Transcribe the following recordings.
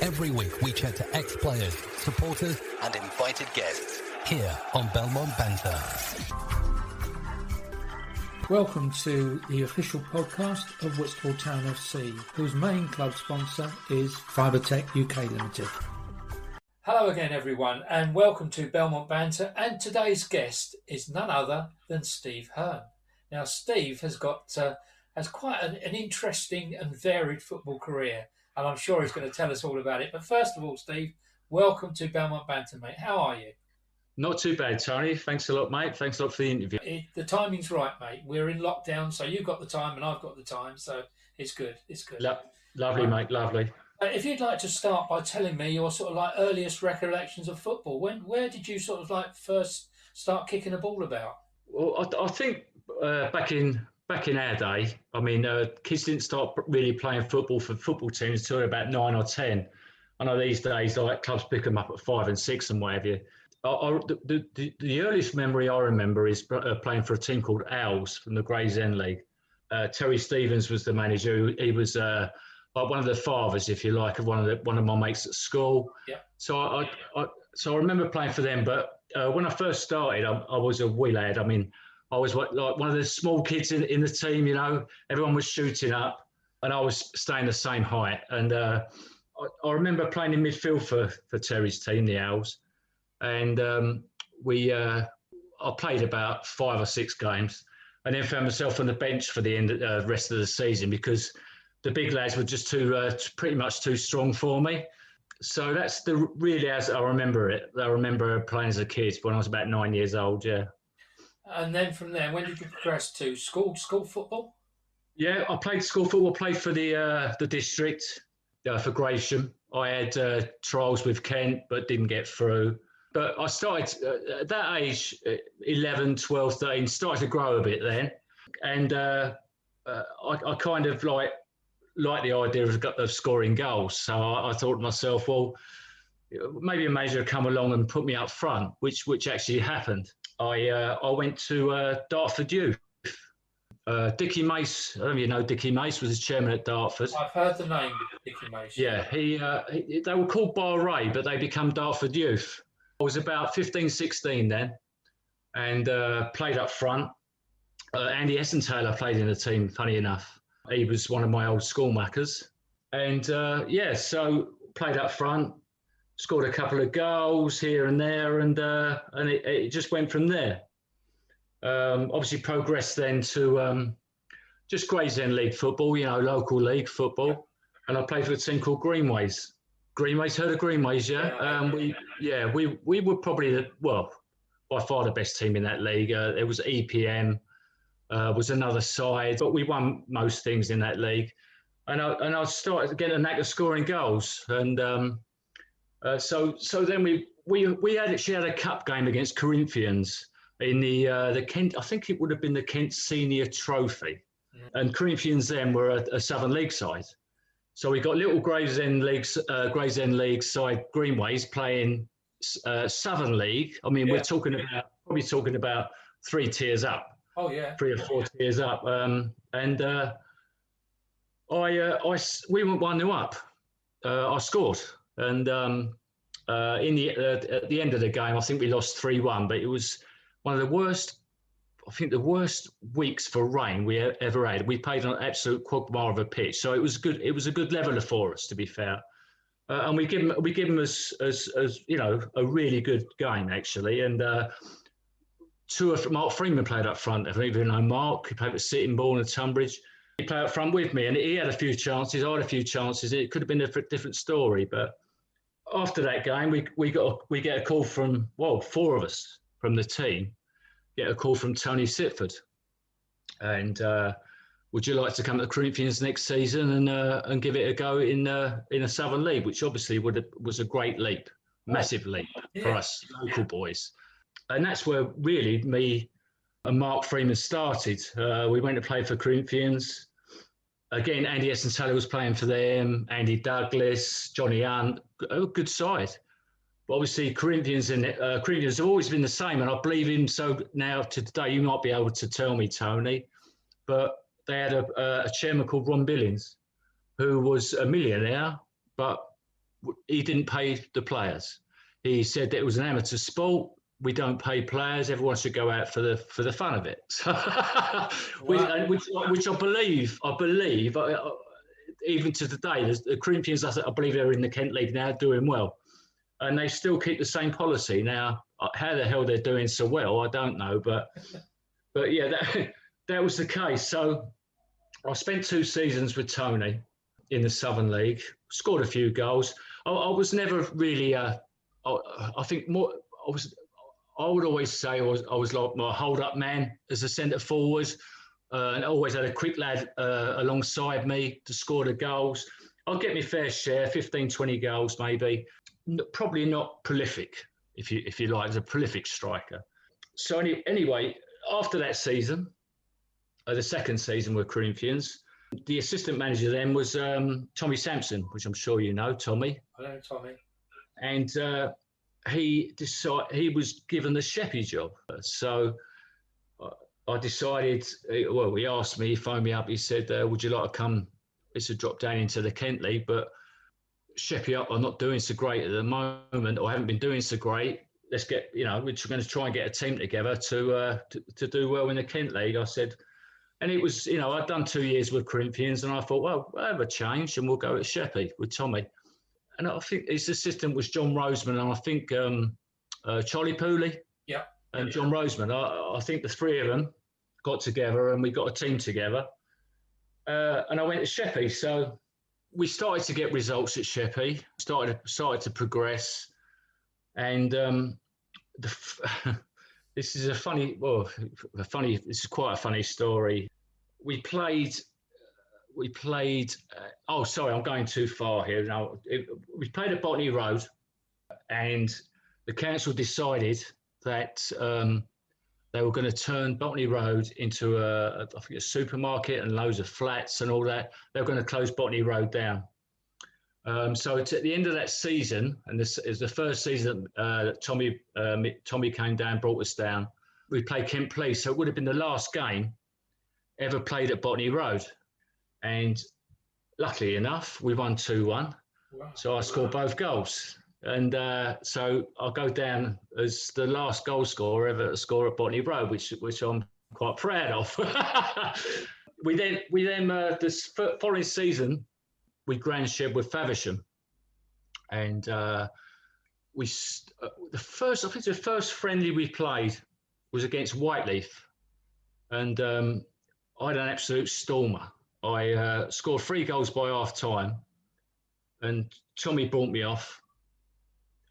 Every week we chat to ex-players, supporters and invited guests here on Belmont Banter. Welcome to the official podcast of Whitstable Town FC, whose main club sponsor is Fibertech UK Limited. Hello again everyone and welcome to Belmont Banter, and today's guest is none other than Steve Hearn. Now Steve has quite an interesting and varied football career, and I'm sure he's going to tell us all about it. But first of all, Steve, welcome to Belmont Banter, mate. How are you? Not too bad, Tony. Thanks a lot, mate. Thanks a lot for the interview. The timing's right, mate. We're in lockdown, so you've got the time and I've got the time, so it's good. It's good. Lovely, mate. Lovely. If you'd like to start by telling me your sort of like earliest recollections of football, where did you sort of like first start kicking a ball about? Well, I think back in our day, I mean, kids didn't start really playing football for football teams until about 9 or 10. I know these days, like clubs pick them up at 5 and 6 and what have you. The earliest memory I remember is playing for a team called Owls from the Gray's End League. Terry Stevens was the manager. He was like one of the fathers, if you like, of one of my mates at school. Yeah. So I remember playing for them. But when I first started, I was a wee lad. I mean, I was like one of the small kids in the team. You know, everyone was shooting up, and I was staying the same height. And I remember playing in midfield for Terry's team, the Owls. And I played about 5 or 6 games, and then found myself on the bench for the rest of the season because the big lads were just pretty much too strong for me. So that's really as I remember it. I remember playing as a kid when I was about 9 years old. Yeah. And then from there, when did you progress to school football? Yeah, I played school football. Played for the district for Gravesham. I had trials with Kent, but didn't get through. But I started at that age, 11, 12, 13, started to grow a bit then. And I kind of like the idea of scoring goals. So I thought to myself, well, maybe a manager would come along and put me up front, which actually happened. I went to Dartford Youth. Dickie Mace, I don't know if you know Dickie Mace, was his chairman at Dartford. I've heard the name, Dickie Mace. Yeah, they were called Bar-Ray, but they become Dartford Youth. I was about 15, 16 then, and played up front. Andy Essenthaler played in the team, funny enough. He was one of my old schoolmackers. And so played up front, scored a couple of goals here and there, and it just went from there. Obviously progressed then to just Gray's End League football, you know, local league football. And I played for a team called Greenways. Greenways, heard of Greenways, yeah? We were probably by far the best team in that league. There was EPM, was another side, but we won most things in that league. And I started to get a knack of scoring goals. And so then we actually had a cup game against Corinthians in the Kent, I think it would have been the Kent Senior Trophy. And Corinthians then were a Southern League side. So we got little Gray's End League side Greenways playing Southern League. I mean, we're probably talking about 3 tiers up. Oh yeah, 3 or 4 tiers up. We went 1-0 up. I scored, and at the end of the game, I think we lost 3-1. But it was one of the worst. I think the worst weeks for rain we ever had. We played on an absolute quagmire of a pitch, so it was good. It was a good leveller for us, to be fair. And we give them as you know, a really good game actually. And Mark Freeman played up front. If you even know Mark, he played for Sittingbourne and Tonbridge. He played up front with me, and he had a few chances. I had a few chances. It could have been a different story. But after that game, we get a call from 4 of us from the team. Get a call from Tony Sitford, and would you like to come to the Corinthians next season and give it a go in a Southern League, which obviously was a great leap, massive leap for us local boys. And that's where really me and Mark Freeman started. We went to play for Corinthians. Again, Andy Essenthaler was playing for them, Andy Douglas, Johnny Hunt, a good side. But obviously, Corinthians have always been the same, and I believe him. So now to today, you might be able to tell me, Tony, but they had a chairman called Ron Billings, who was a millionaire, but he didn't pay the players. He said that it was an amateur sport. We don't pay players. Everyone should go out for the fun of it. Which I believe, even to today, the Corinthians, I believe they're in the Kent League now, doing well. And they still keep the same policy. Now, how the hell they're doing so well, I don't know. But yeah, that was the case. So I spent 2 seasons with Tony in the Southern League, scored a few goals. I was never really, I think more, I would always say I was like my hold-up man as a centre forward, and I always had a quick lad alongside me to score the goals. I'll get my fair share, 15, 20 goals maybe. Probably not prolific, if you like, as a prolific striker. So anyway, after that season, the second season with Corinthians, the assistant manager then was Tommy Sampson, which I'm sure you know, Tommy. I know Tommy. And he was given the Sheppey job. So I decided, well, he asked me, he phoned me up, he said, would you like to come? It's a drop down into the Kent League, but Sheppey up, I'm not doing so great at the moment, or I haven't been doing so great. Let's get, we're going to try and get a team together to do well in the Kent League. I said, and it was, I'd done 2 years with Corinthians, and I thought, well, we'll have a change and we'll go at Sheppey with Tommy. And I think his assistant was John Roseman, and I think Charlie Pooley. Yeah. And John Roseman. I think the 3 of them got together and we got a team together. And I went to Sheppey. So we started to get results at Sheppey, started to progress. And this is this is quite a funny story. We played, oh, sorry, I'm going too far here. Now, we played at Botany Road, and the council decided that they were going to turn Botany Road into I think a supermarket and loads of flats and all that. They were going to close Botany Road down. So it's at the end of that season, and this is the first season that Tommy came down, brought us down. We played Kent Police, so it would have been the last game ever played at Botany Road. And luckily enough, we won 2-1. Wow. So I scored both goals. And so I'll go down as the last goal scorer ever to score at Botany Road, which I'm quite proud of. we then this following season, we grand shared with Faversham, and the first friendly we played was against Whiteleaf, and I had an absolute stormer. I scored 3 goals by half time, and Tommy brought me off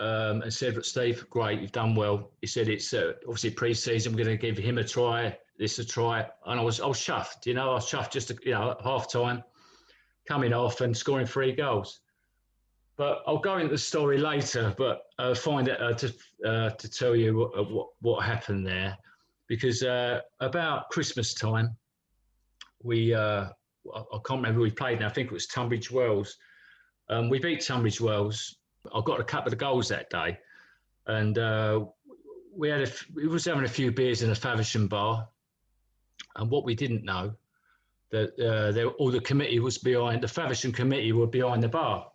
and said, "Steve, great, you've done well." He said, "It's obviously pre-season. We're going to give him a try, this a try." And I was chuffed, I was chuffed just at half time, coming off and scoring 3 goals. But I'll go into the story later. But I'll find it to tell you what happened there, because about Christmas time, I can't remember who we played now. I think it was Tonbridge Wells. We beat Tonbridge Wells. I got a couple of goals that day, and we was having a few beers in a Faversham bar. And what we didn't know, that all the committee was behind, the Faversham committee were behind the bar,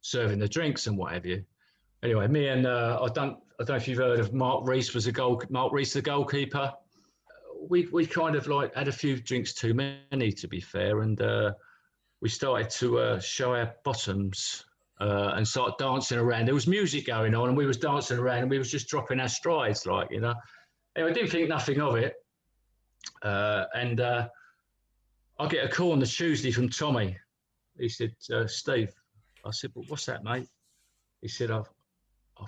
serving the drinks and what have you. Anyway, me and I don't know if you've heard of Mark Rees, Mark Rees, the goalkeeper. We kind of like had a few drinks too many, to be fair, and we started to show our bottoms and start dancing around. There was music going on, and we was dancing around, and we was just dropping our strides, Anyway, I didn't think nothing of it, and I get a call on the Tuesday from Tommy. He said, "Steve." I said, "Well, what's that, mate?" He said, "I've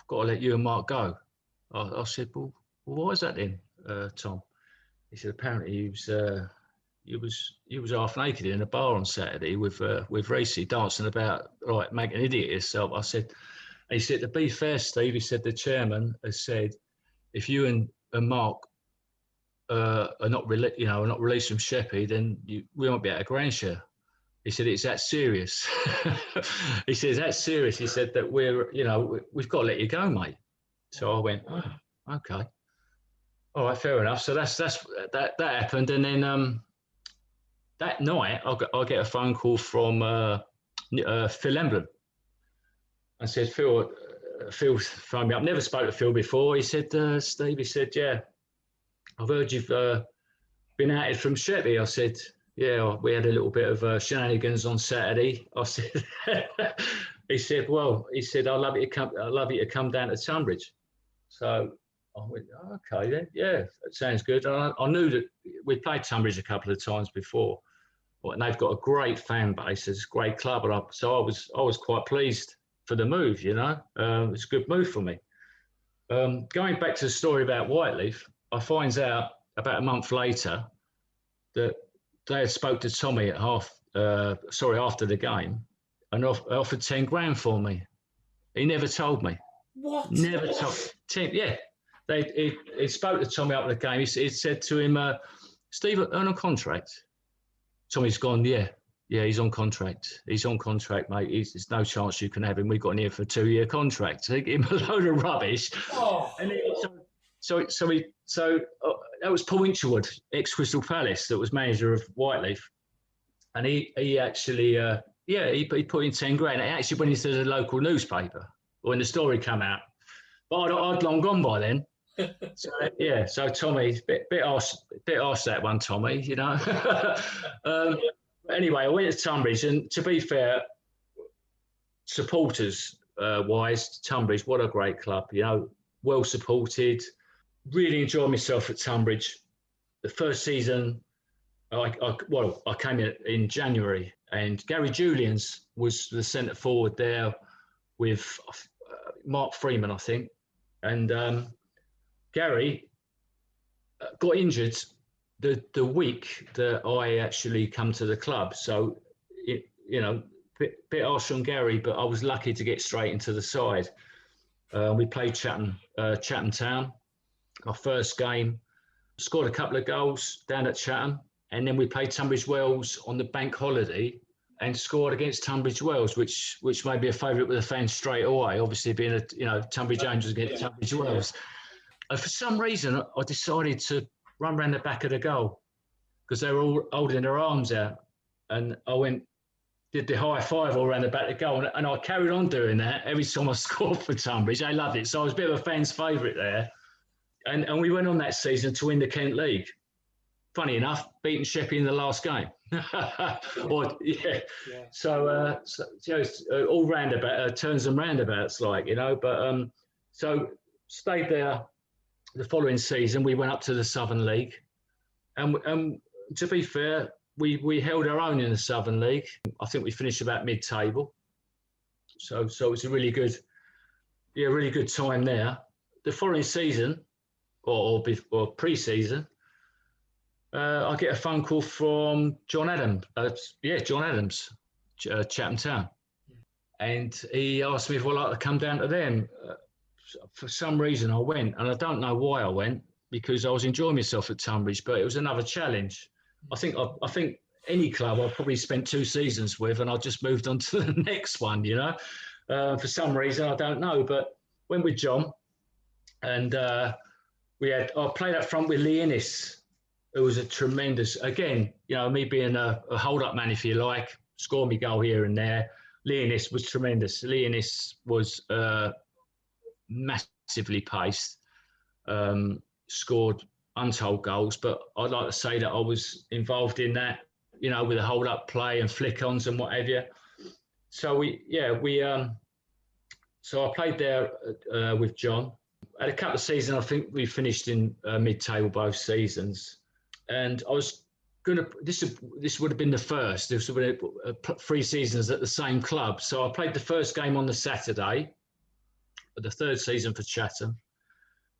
got to let you and Mark go." I said, "Well, why is that then, Tom?" He said, "Apparently he was half naked in a bar on Saturday with Racy dancing about, like, making an idiot of yourself." I said, he said, "To be fair, Steve," he said, "the chairman has said, if you and Mark are not released from Sheppey, then we won't be at a grand share." He said, "It's that serious." He said, "It's that serious." He said that we've got to let you go, mate. So I went, "Oh, okay. All right, fair enough." So that happened, and then that night I get a phone call from Phil Emblem, I said, Phil phoned me up. Never spoke to Phil before. He said, Steve, he said, yeah, I've heard you've been outed from Sheppey. I said, yeah, we had a little bit of shenanigans on Saturday. I said, he said, I'd love you to come down to Tonbridge. So I went, okay, then, yeah, that sounds good. And I knew that we'd played Tonbridge a couple of times before, and they've got a great fan base. It's a great club, so I was quite pleased for the move. You know, it's a good move for me. Going back to the story about Whiteleaf, I finds out about a month later that they had spoke to Tommy at after the game, and offered 10 grand for me. He never told me. What? Never told. 10, yeah. He spoke to Tommy after the game. He said to him, Steve, on a contract. Tommy's gone, yeah, he's on contract. He's on contract, mate. There's no chance you can have him. We've got him here for a 2-year contract. They give him a load of rubbish. Oh. And so that was Paul Inchwood, ex-Crystal Palace, that was manager of Whiteleaf. And he actually, he put in 10 grand. It actually went into the local newspaper when the story came out. But I'd long gone by then. So Tommy, bit harsh that one, Tommy, you know. Anyway, I went to Tonbridge, and to be fair, supporters wise, Tonbridge, what a great club, you know, well supported. Really enjoyed myself at Tonbridge. The first season, I came in January, and Gary Julians was the centre forward there with Mark Freeman, I think, and Gary got injured the week that I actually come to the club. So, bit harsh on Gary, but I was lucky to get straight into the side. We played Chatham Town, our first game, scored a couple of goals down at Chatham, and then we played Tunbridge Wells on the bank holiday and scored against Tunbridge Wells, which made me a favourite with the fans straight away, obviously being Tonbridge Angels against Tunbridge Wells. For some reason, I decided to run around the back of the goal because they were all holding their arms out. And I did the high five all around the back of the goal. And I carried on doing that every time I scored for Tunbridge. They loved it. So I was a bit of a fan's favourite there. And we went on that season to win the Kent League. Funny enough, beating Sheppey in the last game. So it's all roundabout, turns and roundabouts, like, you know. But so stayed there. The following season, we went up to the Southern League, and to be fair, we held our own in the Southern League. I think we finished about mid-table, so it was a really good time there. The following season, or pre-season, I get a phone call from John Adams, Chatham Town, and he asked me if I'd like to come down to them. For some reason I went, and I don't know why I went, because I was enjoying myself at Tonbridge, but it was another challenge. I think any club I've probably spent 2 seasons with, and I just moved on to the next one, you know. For some reason, I don't know, but went with John, and I played up front with Lee Innes, who was a tremendous, again, you know, me being a hold-up man, if you like, score me goal here and there. Lee Innes was tremendous. Lee Innes was massively paced, scored untold goals, but I'd like to say that I was involved in that, you know, with the hold-up play and flick-ons and what have you. So so I played there with John. Had a couple of seasons. I think we finished in mid-table both seasons, and I was gonna. This would have been the first. This would have been 3 seasons at the same club. So I played the first game on the Saturday, the third season for Chatham,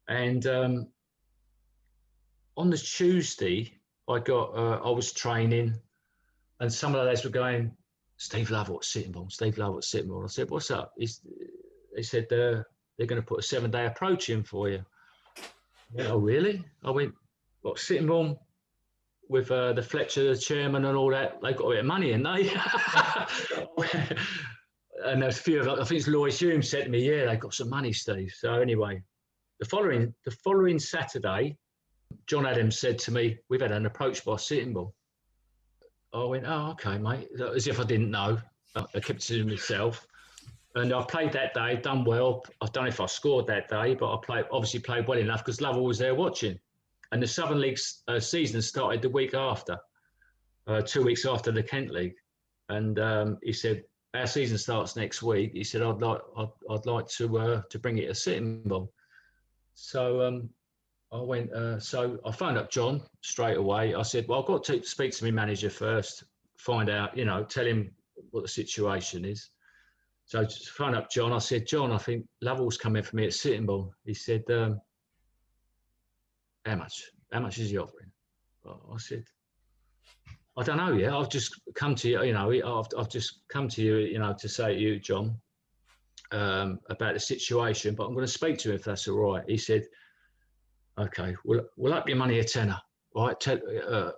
and on the Tuesday I was training, and some of the lads were going, Steve Lovell at Sittingbourne, Steve Lovell at Sittingbourne. I said, what's up? They said they're going to put a 7-day approach in for you. Yeah, oh really? I went, what, Sittingbourne with the Fletcher, the chairman and all that, they've got a bit of money, ain't they? And there's a few of them, I think it's Lloyd Hume said to me, yeah, they got some money, Steve. So anyway, the following Saturday, John Adams said to me, we've had an approach by Sittingbourne. I went, oh, okay, mate. As if I didn't know. I kept it to myself. And I played that day, done well. I don't know if I scored that day, but I obviously played well enough because Lovell was there watching. And the Southern League season started the week after, 2 weeks after the Kent League. And he said, our season starts next week. He said, I'd like to bring it to Sittingbourne. So I went. So I phoned up John straight away. I said, well, I've got to speak to my manager first, find out, tell him what the situation is. So I just phoned up John. I said, John, I think Lovell's coming for me at Sittingbourne. He said, how much? How much is he offering? I said, I don't know yet. I've just come to you, I've just come to you, to say to you, John, about the situation, but I'm going to speak to him if that's all right. He said, okay, we'll up your money a tenner. All right,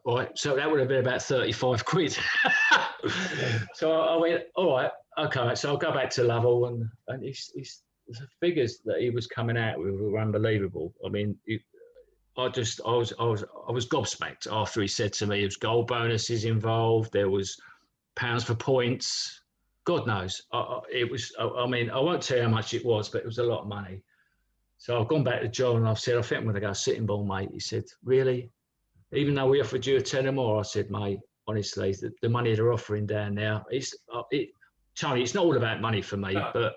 all right. So that would have been about 35 quid. So I went, all right, okay. So I'll go back to Lovell, and the figures that he was coming out with were unbelievable. I mean, I was gobsmacked after he said to me there was goal bonuses involved, there was pounds for points, God knows. It was. I mean, I won't tell you how much it was, but it was a lot of money. So I've gone back to John and I've said, I think I'm going to go Sittingbourne, mate. He said, really? Even though we offered you a tenner more? I said, mate, honestly, the money they're offering down now, Tony, it's not all about money for me, but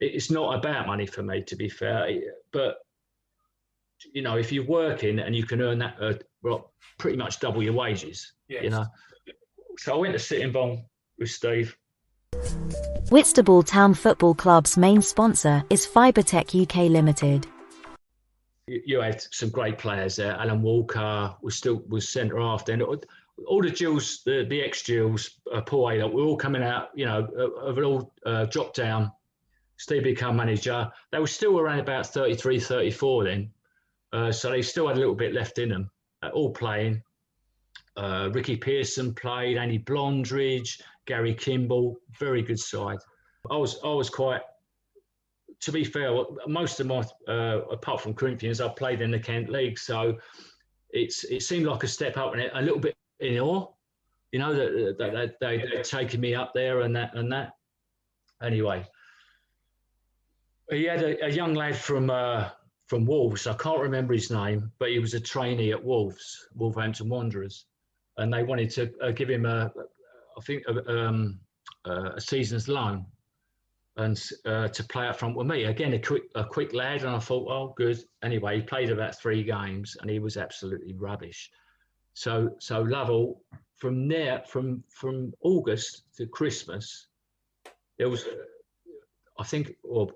it's not about money for me, to be fair. But if you're working and you can earn that, pretty much double your wages, yes. So I went to Sittingbourne with Steve. Whitstable Town Football Club's main sponsor is Fibertech UK Limited. You had some great players there. Alan Walker was centre half then. All the Gills, the ex-Gills, Paul Ayler, were all coming out, have all dropped down. Steve became manager. They were still around about 33, 34 then. So they still had a little bit left in them, all playing. Ricky Pearson played, Andy Blondridge, Gary Kimball, very good side. I was quite, to be fair, most of my, apart from Corinthians, I played in the Kent League, so it seemed like a step up and a little bit in awe, that they'd taken me up there and that. Anyway, he had a young lad from Wolves. I can't remember his name, but he was a trainee at Wolverhampton Wanderers, and they wanted to give him a season's loan and to play up front with me. Again, a quick lad, and I thought, oh, good. Anyway, he played about 3 games, and he was absolutely rubbish. So Lovell, from there, from August to Christmas, there was.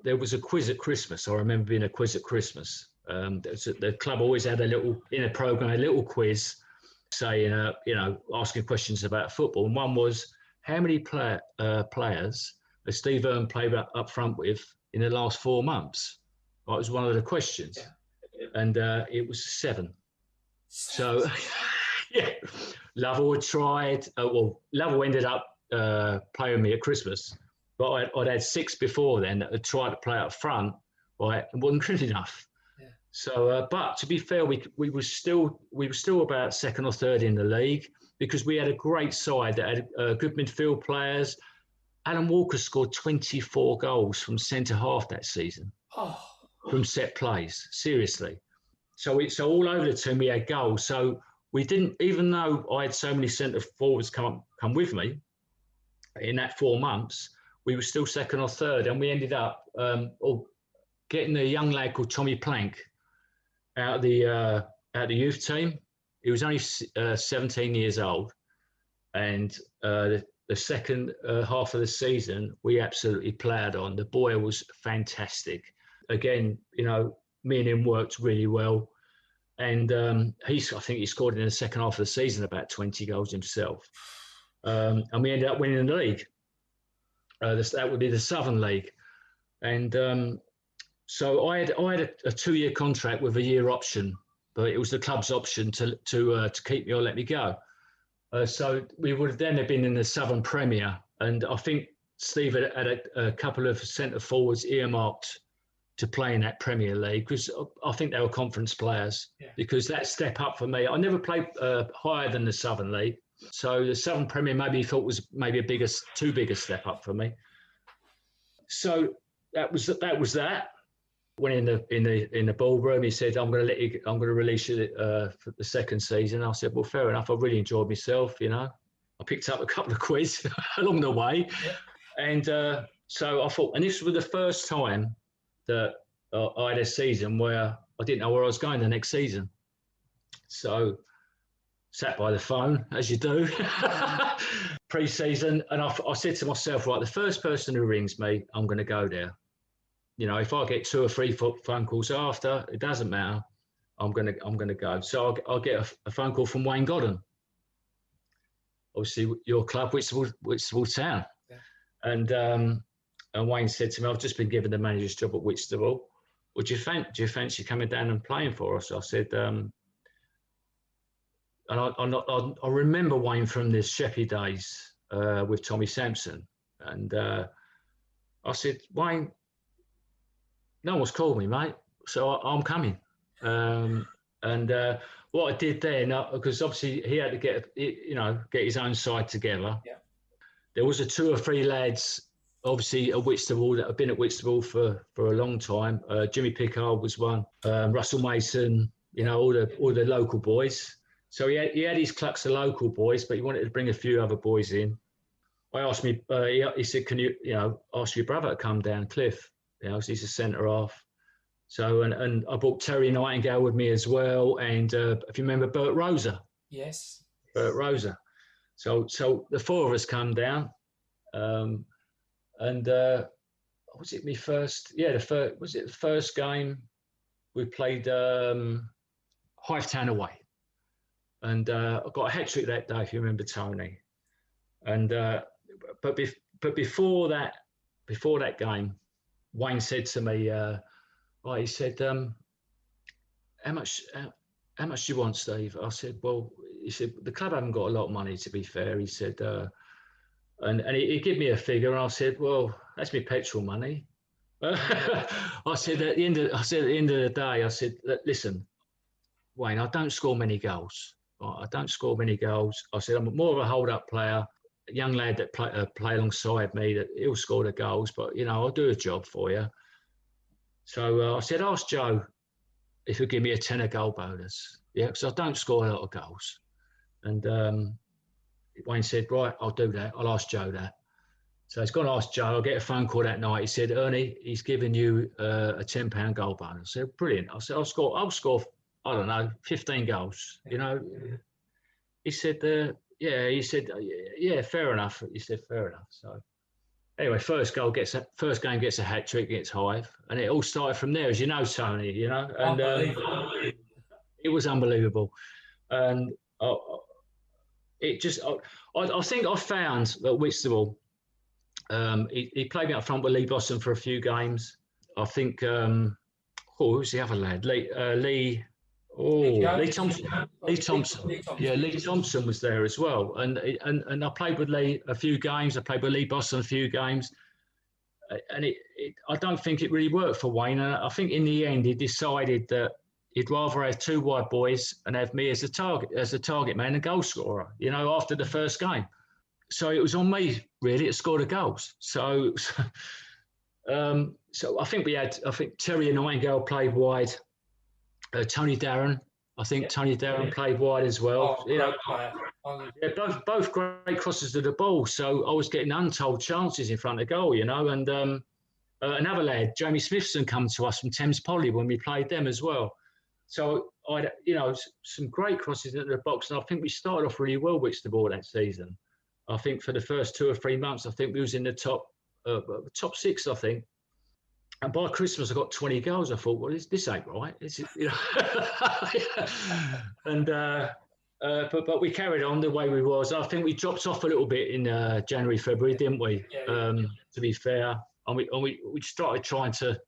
There was a quiz at Christmas. I remember being a quiz at Christmas. The club always had in a programme, a little quiz saying, asking questions about football. And one was, how many players has Steve Hearn played up front with in the last 4 months? That was one of the questions. Yeah. And it was 7. So, yeah, Lovell had tried. Lovell ended up playing me at Christmas. But I'd had 6 before then that had tried to play up front, right, and wasn't good enough. Yeah. So, but to be fair, we were still about 2nd or 3rd in the league because we had a great side that had good midfield players. Alan Walker scored 24 goals from centre half that season, from set plays. Seriously. So all over the team we had goals. So we didn't, even though I had so many centre forwards come with me in that 4 months. We were still 2nd or 3rd, and we ended up getting a young lad called Tommy Plank out of the youth team. He was only 17 years old, and the second half of the season we absolutely ploughed on. The boy was fantastic. Again, me and him worked really well, and I think he scored in the second half of the season about 20 goals himself, and we ended up winning the league. That would be the Southern League, and so I had a 2-year contract with a year option, but it was the club's option to keep me or let me go. So we would have then have been in the Southern Premier, and I think Steve had a couple of centre forwards earmarked to play in that Premier League because I think they were conference players. Yeah. Because that step up for me, I never played higher than the Southern League. So the Southern Premier maybe he thought was maybe too big a step up for me. So that was that. When in the ballroom, he said, I'm going to release you for the second season. I said, well, fair enough. I really enjoyed myself, you know. I picked up a couple of quiz along the way. Yeah. And so I thought, and this was the first time that I had a season where I didn't know where I was going the next season. So sat by the phone, as you do, pre-season. And I said to myself, right, the first person who rings me, I'm going to go there. You know, if I get 2 or 3 phone calls after, it doesn't matter. I'm gonna go. So I'll get a phone call from Wayne Godden. Obviously, your club, Whitstable Town. Yeah. And Wayne said to me, I've just been given the manager's job at Whitstable. Well, do you fancy coming down and playing for us? I said, and I remember Wayne from the Sheppey days with Tommy Sampson. And I said, Wayne, no one's called me, mate, so I'm coming. And what I did then, because obviously he had to get his own side together. Yeah. There was 2 or 3 lads, obviously at Whitstable, that have been at Whitstable for a long time. Jimmy Pickard was one, Russell Mason, you know, all the local boys. So he had his clucks of local boys, but he wanted to bring a few other boys in. I asked me, he said, can you ask your brother to come down, Cliff? You know, he's a centre half. So, and I brought Terry Nightingale with me as well. And if you remember Bert Rosa. Yes. Bert Rosa. So the 4 of us come down. And was it my first? Yeah, was it the first game we played Hivetown away? And I got a hat trick that day, if you remember, Tony. And but before that game, Wayne said to me, he said, how much do you want, Steve? I said, well, he said, the club haven't got a lot of money, to be fair. He said, and he gave me a figure, and I said, well, that's my petrol money. I said, at the end of the day, I said, listen, Wayne, I don't score many goals. I don't score many goals. I said, I'm more of a hold-up player. A young lad that play alongside me, that he'll score the goals, but, you know, I'll do a job for you. So I said, ask Joe if he'll give me a 10 goal bonus. Yeah, because I don't score a lot of goals. And Wayne said, right, I'll do that. I'll ask Joe that. So he's gone to ask Joe. I'll get a phone call that night. He said, Ernie, he's giving you a £10 goal bonus. I said, brilliant. I said, I'll score, I don't know, 15 goals, you know. He said, yeah, fair enough. He said, fair enough. So anyway, first game gets a hat trick against Hive, and it all started from there, as you know, Tony. You know, and it was unbelievable. And I think I found that Whitstable. He played me up front with Lee Blossom for a few games. I think. Who's the other lad? Lee Thompson. Lee Thompson. Yeah, Lee Thompson was there as well. And I played with Lee a few games. I played with Lee Boston a few games. And I don't think it really worked for Wayne. And I think in the end he decided that he'd rather have 2 wide boys and have me as a target man and goal scorer, you know, after the first game. So it was on me really to score the goals. So I think Terry and Nightingale played wide. Tony Darren, I think Tony Darren played wide as well. Both great crosses to the ball. So I was getting untold chances in front of goal, you know. And another lad, Jamie Smithson, come to us from Thames Poly when we played them as well. So I, you know, some great crosses into the box, and I think we started off really well Whitstable that season. I think for the first 2 or 3 months, I think we was in the top 6, I think. And by Christmas, I got 20 goals. I thought, well, this ain't right. You know. And but we carried on the way we was. I think we dropped off a little bit in January, February, didn't we? Yeah. To be fair, and we started trying to.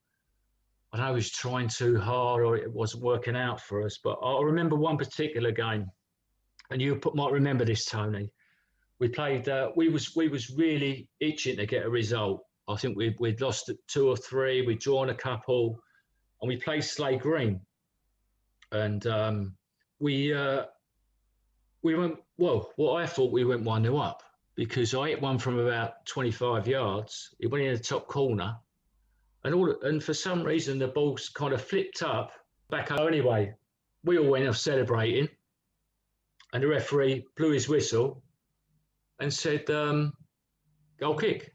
I don't know, it was trying too hard, or it wasn't working out for us. But I remember one particular game, and you might remember this, Tony. We played. We was really itching to get a result. I think we'd lost 2 or 3. We'd drawn a couple, and we played Slade Green. And we went, well, what I thought we went 1-0 up, because I hit one from about 25 yards. It went in the top corner, and for some reason the ball's kind of flipped up back up. Anyway, we all went off celebrating, and the referee blew his whistle and said, "Goal kick."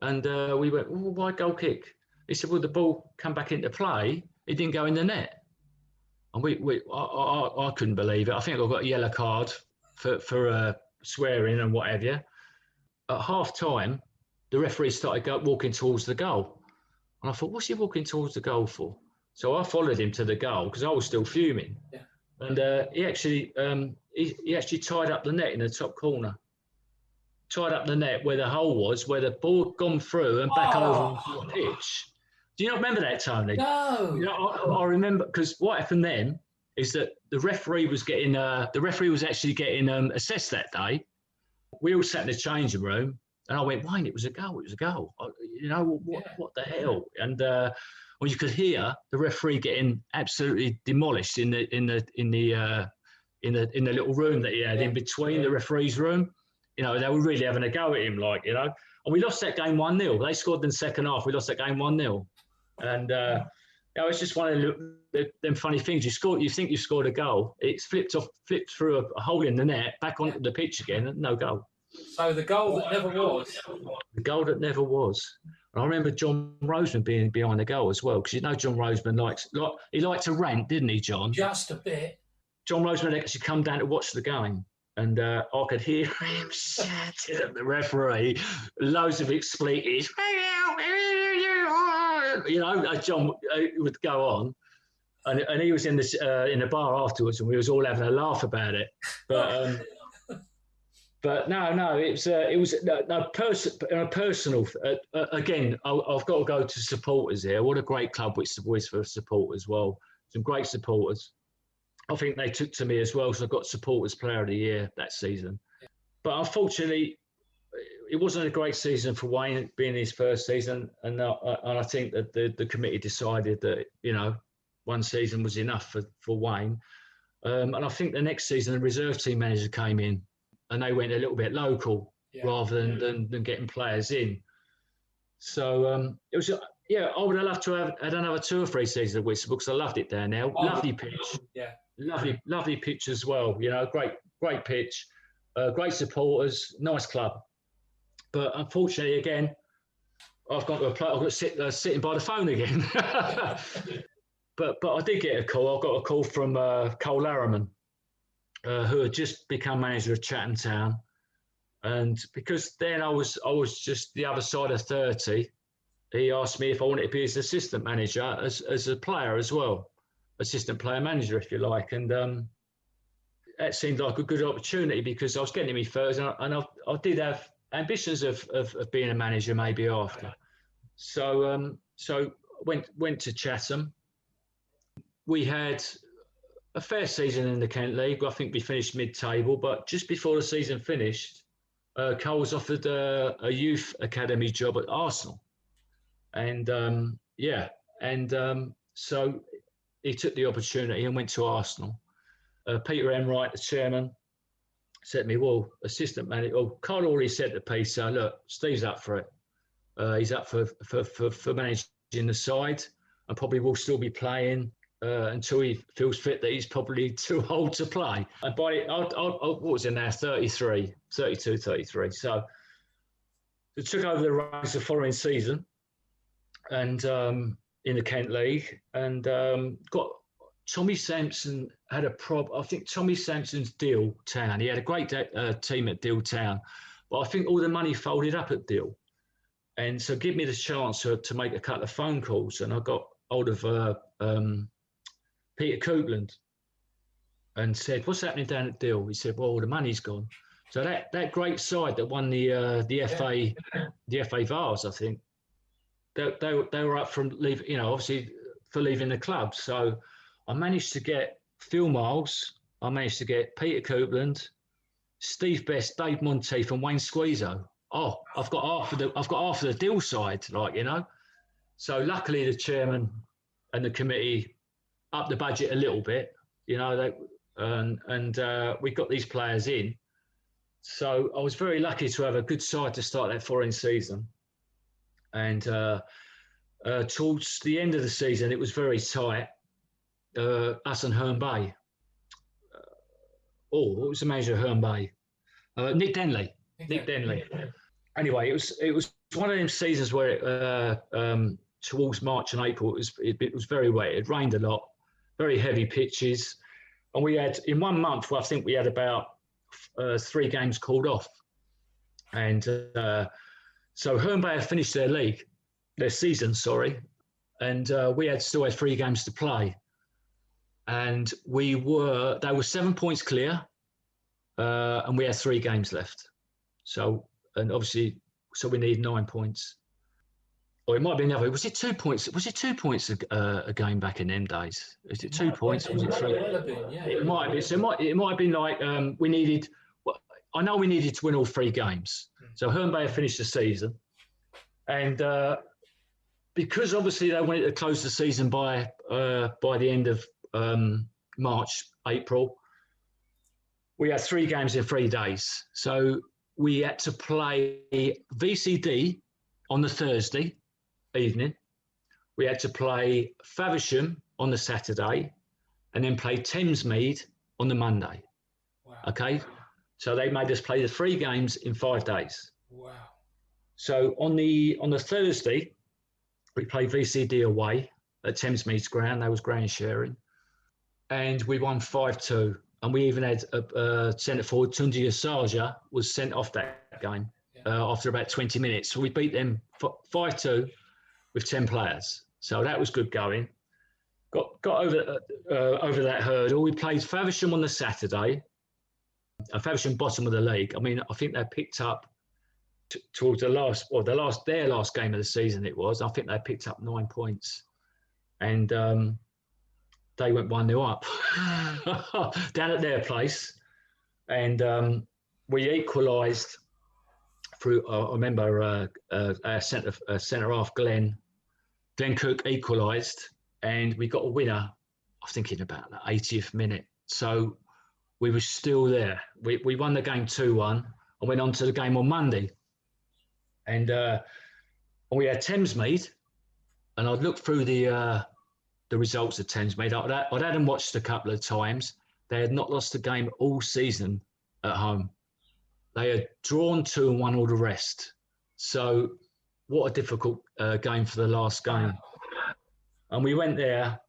And we went, well, "Why goal kick?" He said, "Well, the ball come back into play. It didn't go in the net." And I couldn't believe it. I think I got a yellow card for swearing and what have you. At half time, the referee started walking towards the goal. And I thought, what's he walking towards the goal for? So I followed him to the goal because I was still fuming. Yeah. And he actually tied up the net in the top corner. Tied up the net where the hole was, where the ball had gone through and back over onto the pitch. Do you not remember that, Tony? No. You know, I remember, because what happened then is that the referee was actually getting assessed that day. We all sat in the changing room, and I went, "Wayne, it was a goal. It was a goal." What the hell? And you could hear the referee getting absolutely demolished in the little room that he had in between the referee's room. You know, they were really having a go at him, and we lost that game 1-0. They scored in the second half. We lost that game 1-0. And it's just one of them funny things. You think you scored a goal. It's flipped through a hole in the net, back onto the pitch again, and no goal. So the goal that never was. The goal that never was. And I remember John Roseman being behind the goal as well, because John Roseman liked to rant, didn't he, John? Just a bit. John Roseman actually come down to watch the game. And I could hear him shouting at the referee, loads of expletives. John would go on, and he was in the bar afterwards, and we was all having a laugh about it. But no, it was personal. Again, I've got to go to supporters here. What a great club Whitstable is for support as well. Some great supporters. I think they took to me as well, so I got Supporters Player of the Year that season. But unfortunately, it wasn't a great season for Wayne, being his first season, and I think that the committee decided that one season was enough for Wayne. And I think the next season the reserve team manager came in, and they went a little bit local rather than getting players in. So it was. I would have loved to have had another 2 or 3 seasons at Whitstable, because I loved it there now. Lovely pitch. Yeah. Lovely pitch as well. Great pitch, great supporters, nice club. But unfortunately, again, I've got to sit sitting by the phone again. But I did get a call. I got a call from Cole Larriman, who had just become manager of Chatham Town, and because then I was just the other side of 30. He asked me if I wanted to be his assistant manager as a player as well. Assistant player manager, if you like, and that seemed like a good opportunity, because I was getting in my first, and I did have ambitions of being a manager maybe after. So went to Chatham. We had a fair season in the Kent League. I think we finished mid-table, but just before the season finished, Cole was offered a youth academy job at Arsenal, and so he took the opportunity and went to Arsenal. Peter Enright, the chairman, said to me, "Well, assistant manager." Well, Carl already said to Peter, "Look, Steve's up for it. He's up for managing the side, and probably will still be playing until he feels fit that he's probably too old to play." And by what was it now? 32, 33. So I took over the reins the following season, and in the Kent League, and got Tommy Sampson had a problem. I think Tommy Sampson's Deal Town. He had a great team at Deal Town, but I think all the money folded up at Deal, and so give me the chance to make a couple of phone calls, and I got hold of Peter Coupland and said, "What's happening down at Deal?" He said, "Well, the money's gone." So that great side that won the FA Vase, I think. They were up from leaving, obviously for leaving the club. So I managed to get Phil Miles, I managed to get Peter Coupland, Steve Best, Dave Monteith, and Wayne Squeezo. Oh, I've got half of the Deal side, So luckily the chairman and the committee upped the budget a little bit, and we got these players in, So I was very lucky to have a good side to start that foreign season. And towards the end of the season, it was very tight. Us and Herne Bay. What was the manager of Herne Bay? Nick Denley. Nick Denley. Anyway, it was one of them seasons where towards March and April it was very wet. It rained a lot, very heavy pitches, and we had in 1 month. Well, I think we had about 3 games called off, and so Herne Bay had finished their season, and we still had 3 games to play, and they were 7 points clear, and we had 3 games left. So we need 9 points. Or it might be another. Was it 2 points? Was it 2 points a game back in them days? Is it 2 points? Or was it 3? It might have been. So it might have been like we needed. I know we needed to win all 3 games. So Herne Bay finished the season, and because obviously they wanted to close the season by the end of March, April, we had 3 games in 3 days. So we had to play VCD on the Thursday evening. We had to play Faversham on the Saturday, and then play Thamesmead on the Monday. Wow. Okay, so they made us play the 3 games in 5 days. Wow. So on the Thursday, we played VCD away at Thamesmead's ground. That was ground sharing, and we won 5-2. And we even had centre forward Tunde Asaja was sent off that game after about 20 minutes. So we beat them 5-2 with 10 players. So that was good going. Got over that hurdle. We played Faversham on the Saturday. Faversham bottom of the league. I mean, I think they picked up towards their last game of the season. It was. I think they picked up 9 points, and they went 1-0 up down at their place, and we equalised through. I remember our centre half Glenn Cook equalised, and we got a winner. I think in about the 80th minute. So we were still there. We won the game 2-1 and went on to the game on Monday, and we had Thamesmead, and I'd looked through the results of Thamesmead. I'd had them watched a couple of times. They had not lost a game all season at home. They had drawn 2 and won all the rest. So what a difficult game for the last game. And we went there.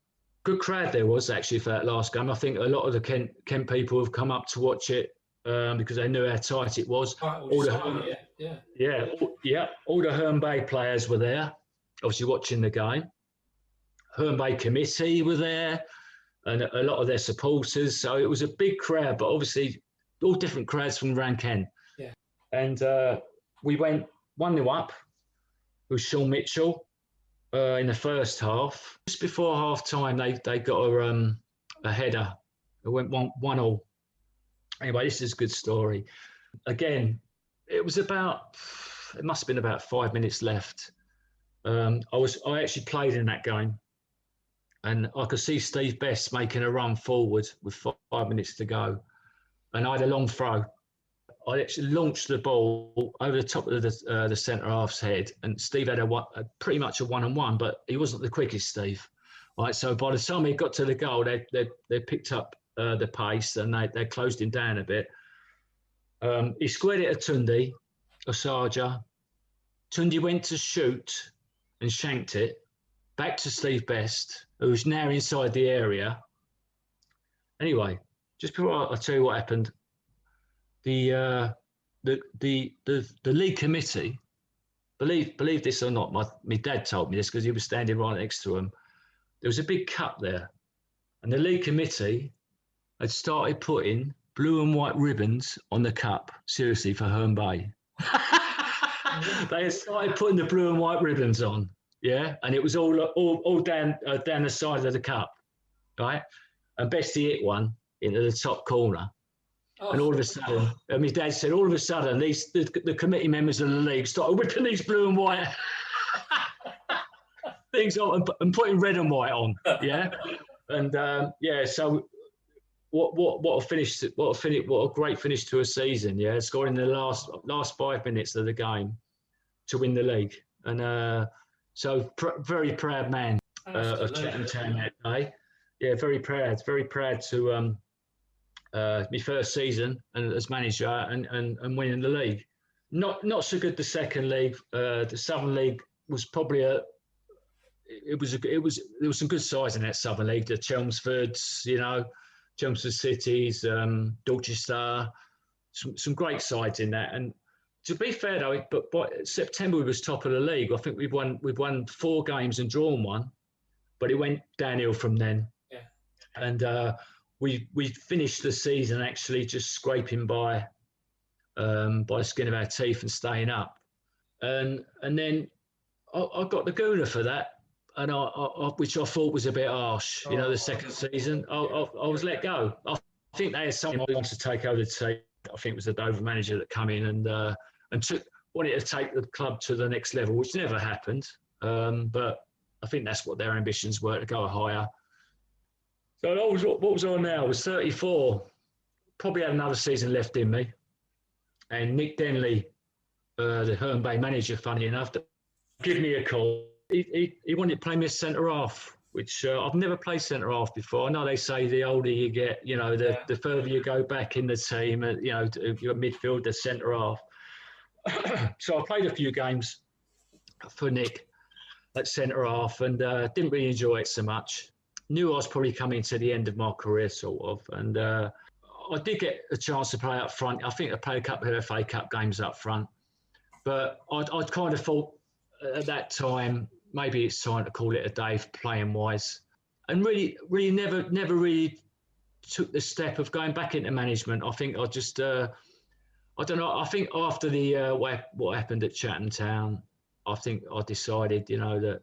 Good crowd there was actually for that last game. I think a lot of the Kent people have come up to watch it because they knew how tight it was. All the Herne Bay players were there, obviously watching the game. Herne Bay committee were there, and a lot of their supporters. So it was a big crowd, but obviously all different crowds from around Kent. Yeah. And we went 1-0 up with Sean Mitchell in the first half. Just before half time, they got a header. It went 1-1. Anyway, this is a good story. Again, it must have been about 5 minutes left. I actually played in that game. And I could see Steve Best making a run forward with 5 minutes to go. And I had a long throw. I actually launched the ball over the top of the centre half's head. And Steve had pretty much a 1-on-1, but he wasn't the quickest, Steve. Right, so by the time he got to the goal, they picked up the pace and they closed him down a bit. He squared it at Tunde Asaja. Tunde went to shoot and shanked it back to Steve Best, who's now inside the area. Anyway, just before I tell you what happened, the league committee, believe this or not, my dad told me this because he was standing right next to him. There was a big cup there, and the league committee had started putting blue and white ribbons on the cup, seriously, for Herne Bay. They had started putting the blue and white ribbons on. Yeah, and it was all down the side of the cup, right? And Bestie hit one into the top corner, and all of a sudden, and my dad said, all of a sudden, the committee members of the league started whipping these blue and white things on and putting red and white on, yeah, and so what a great finish to a season. Yeah, scoring in the last 5 minutes of the game to win the league, and so very proud man of Chatham Town that day. Yeah, very proud to my first season and as manager and winning the league. Not so good the second league. The Southern League was probably there was some good sides in that Southern League. The Chelmsfords, Chelmsford Cities, Dorchester, some great sides in that. And to be fair though, but by September we was top of the league. I think we've won 4 games and drawn 1, but it went downhill from then. Yeah. And we finished the season actually just scraping by the skin of our teeth and staying up. And then I got the Gooner for that. And I which I thought was a bit harsh, the second season. I was let go. I think they had someone who wanted to take over the team. I think it was the Dover manager that come in and wanted to take the club to the next level, which never happened. But I think that's what their ambitions were, to go higher. So what was I now? I was 34. Probably had another season left in me. And Nick Denley, the Herne Bay manager, funny enough, gave me a call. He wanted to play me as centre-half, which I've never played centre-half before. I know they say the older you get, the further you go back in the team, you're midfield, the centre-half. So I played a few games for Nick at centre-half and didn't really enjoy it so much. Knew I was probably coming to the end of my career, sort of. And I did get a chance to play up front. I think I played a couple of FA Cup games up front. But I'd kind of thought at that time, maybe it's time to call it a day for playing wise, and really never really took the step of going back into management. I think I just I don't know. I think after the what happened at Chatham Town, I think I decided that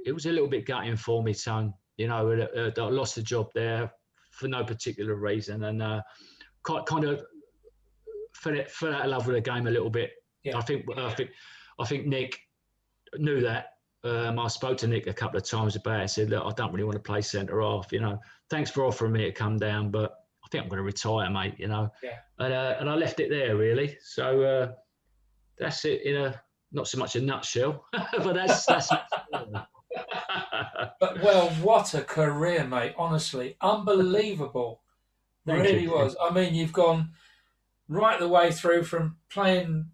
it was a little bit gutting for me, son. I lost the job there for no particular reason, and kind of fell out of love with the game a little bit. Yeah. I think Nick knew that. I spoke to Nick a couple of times about it. I said, look, I don't really want to play centre half. Thanks for offering me to come down, but I think I'm going to retire, mate. Yeah. And I left it there really. So that's it in a not so much a nutshell, but that's. But well, what a career, mate! Honestly, unbelievable. Really was. I mean, you've gone right the way through from playing,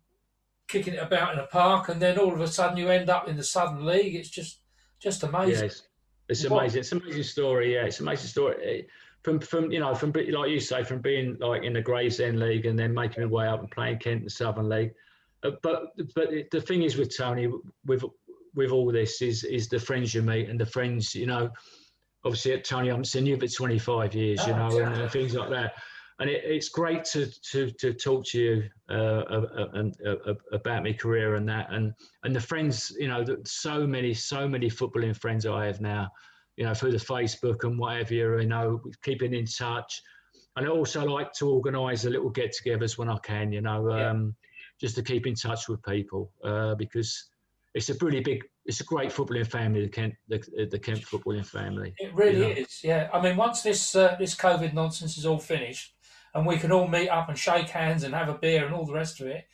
kicking it about in a park, and then all of a sudden you end up in the Southern League. It's just amazing. Yes, it's amazing. It's an amazing story. Yeah, it's an amazing story. From like you say, from being like in the Gravesend League and then making my way up and playing Kent and Southern League. But the thing is with Tony, with all this is the friends you meet and the friends, obviously at Tony, I haven't seen you for 25 years, and things like that. And it's great to talk to you about my career and that, and the friends, so many footballing friends I have now, through the Facebook and whatever, keeping in touch. And I also like to organise a little get-togethers when I can, just to keep in touch with people, because it's a great footballing family, the Kent footballing family. It really is, yeah. I mean, once this COVID nonsense is all finished, and we can all meet up and shake hands and have a beer and all the rest of it,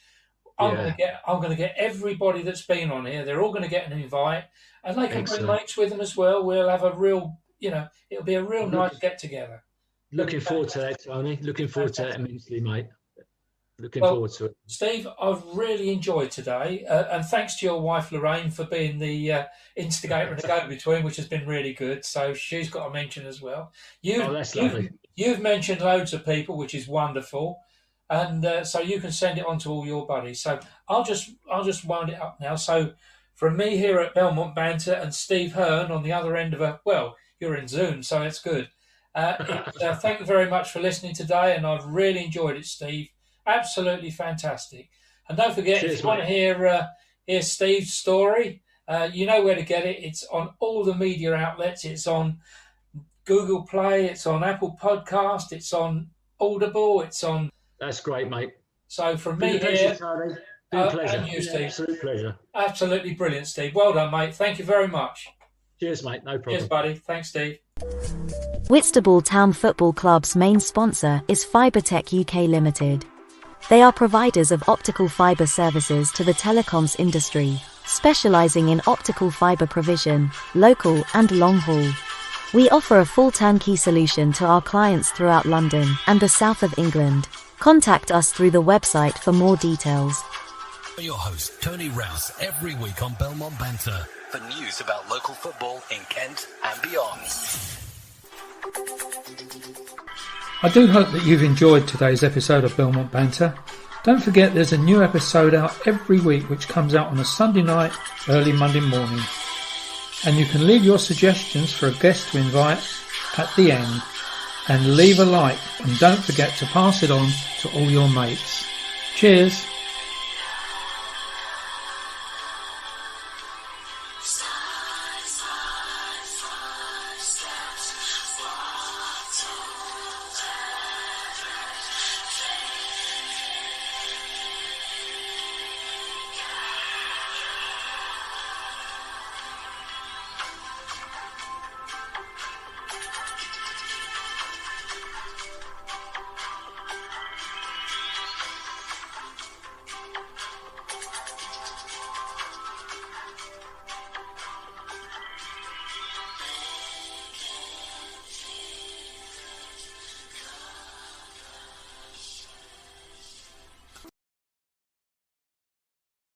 I'm going to get everybody that's been on here. They're all going to get an invite, and they can bring mates with them as well. We'll have a real, it'll be a real nice get together. Looking forward to that, Tony. Looking forward to that immensely, mate. Looking forward to it. Steve, I've really enjoyed today, and thanks to your wife Lorraine for being the instigator and the go-between, which has been really good. So she's got a mention as well. That's lovely. You've mentioned loads of people, which is wonderful, and so you can send it on to all your buddies. So I'll just wind it up now. So from me here at Belmont Banter and Steve Hearn on the other end of you're in Zoom, so it's good. Thank you very much for listening today, and I've really enjoyed it, Steve. Absolutely fantastic. And don't forget, if you want to hear Steve's story, you know where to get it. It's on all the media outlets. It's on Google Play. It's on Apple Podcast. It's on Audible. It's on... That's great, mate. So from me here... Been a pleasure. And you, Steve. Absolute pleasure. Absolutely brilliant, Steve. Well done, mate. Thank you very much. Cheers, mate. No problem. Cheers, buddy. Thanks, Steve. Whitstable Town Football Club's main sponsor is Fibertech UK Limited. They are providers of optical fibre services to the telecoms industry, specialising in optical fibre provision, local and long haul. We offer a full turnkey solution to our clients throughout London and the south of England. Contact us through the website for more details. Your host, Tony Rouse, every week on Belmont Banter for news about local football in Kent and beyond. I do hope that you've enjoyed today's episode of Belmont Banter. Don't forget there's a new episode out every week which comes out on a Sunday night, early Monday morning. And you can leave your suggestions for a guest to invite at the end. And leave a like and don't forget to pass it on to all your mates. Cheers!